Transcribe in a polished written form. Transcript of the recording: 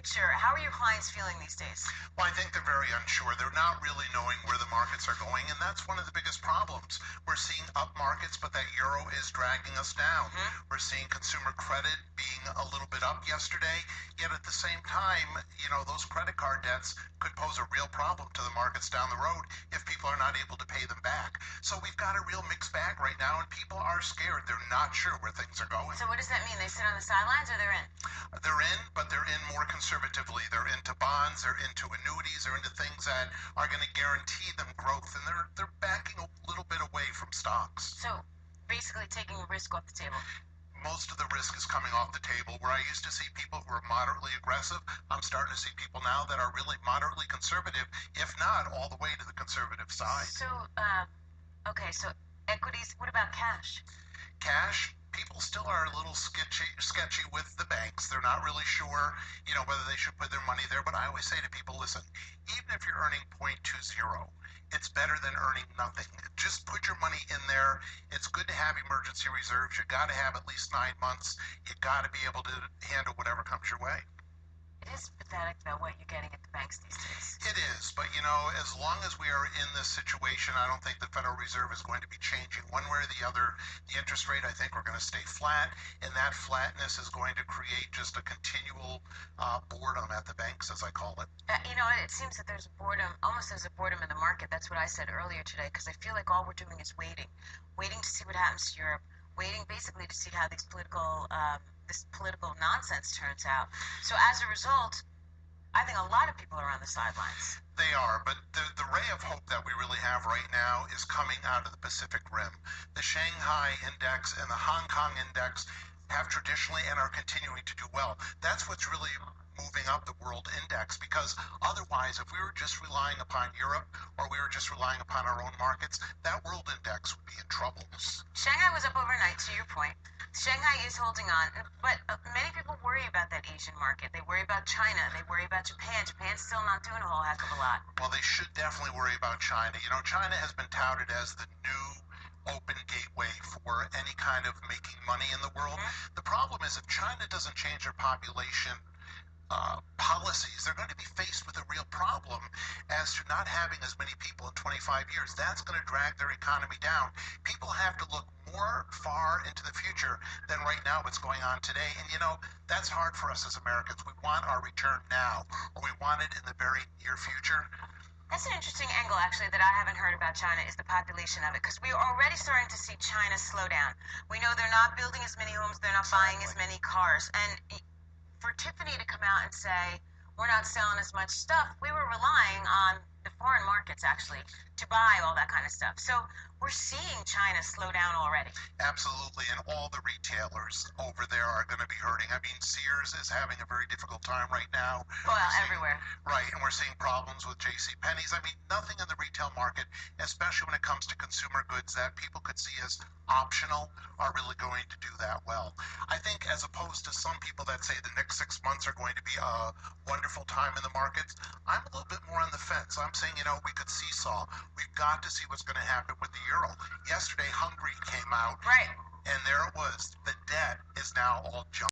picture, how are your clients feeling these days? Well, I think they're very unsure. They're not really knowing where the markets are going, and that's one of the biggest problems. We're seeing up markets, but that euro is dragging us down. We're seeing consumer credit being a little bit up yesterday, yet at the same time, those credit card debts could pose a real problem to the markets down the road if people are not able to pay them back. So we've got a real mixed bag right now, and people are scared. They're not sure where things are going. So what does that mean? They sit on the sidelines or they're in? They're in, but they're in more conservatively. They're into bonds, they're into annuities, they're into things that are going to guarantee them growth, and they're backing a little bit away from stocks. So basically taking a risk off the table. Most of the risk is coming off the table. Where I used to see people who were moderately aggressive, I'm starting to see people now that are really moderately conservative, if not all the way to the conservative side. So, okay, so equities, what about cash? Cash, people still are a little sketchy with the banks. They're not really sure, whether they should put their money there. But I always say to people, listen, even if you're earning 0.20, it's better than earning nothing. Just put your money in there. It's good to have emergency reserves. You got to have at least 9 months. You got to be able to handle whatever comes your way. It is pathetic, though, what you're getting at the banks these days. It is, but as long as we are in this situation, I don't think the Federal Reserve is going to be changing one way or the other. The interest rate, I think we're going to stay flat, and that flatness is going to create just a continual boredom at the banks, as I call it. It seems that there's boredom, almost there's a boredom in the market. That's what I said earlier today, because I feel like all we're doing is waiting to see what happens to Europe, waiting basically to see how this political nonsense turns out. So as a result, I think a lot of people are on the sidelines. They are, but the ray of hope that we really have right now is coming out of the Pacific Rim. The Shanghai Index and the Hong Kong Index have traditionally and are continuing to do well. That's what's really moving up the world index, because otherwise, if we were just relying upon Europe or we were just relying upon our own markets, that world index would be in trouble. Shanghai was up overnight, to your point. Shanghai is holding on, but many people worry about that Asian market. They worry about China. They worry about Japan. Japan's still not doing a whole heck of a lot. Well, they should definitely worry about China. China has been touted as the new open gateway for any kind of making money in the world. The problem is, if China doesn't change their population policies, they're going to be faced with a real problem as to not having as many people in 25 years. That's going to drag their economy down. People have to look more far into the future than right now what's going on today. And that's hard for us as Americans. We want our return now, or we want it in the very near future. That's an interesting angle, actually, that I haven't heard about China, is the population of it, because we are already starting to see China slow down. We know they're not building as many homes, they're not buying as many cars. And for Tiffany to come out and say, we're not selling as much stuff, we were relying on the foreign markets, actually, to buy all that kind of stuff. So we're seeing China slow down already. Absolutely, and all the retailers over there are going to be hurting. I mean, Sears is having a very difficult time right now. Well, everywhere. Right, and we're seeing problems with JCPenney's. I mean, nothing in the retail market, especially when it comes to consumer goods that people could see as optional, are really going to do that well. I think, as opposed to some people that say the next 6 months are going to be a wonderful time in the markets, I'm a little bit more on the fence. I'm saying, we could seesaw. We've got to see what's going to happen with the euro. Yesterday, Hungary came out. Right. And there it was. The debt is now all junk.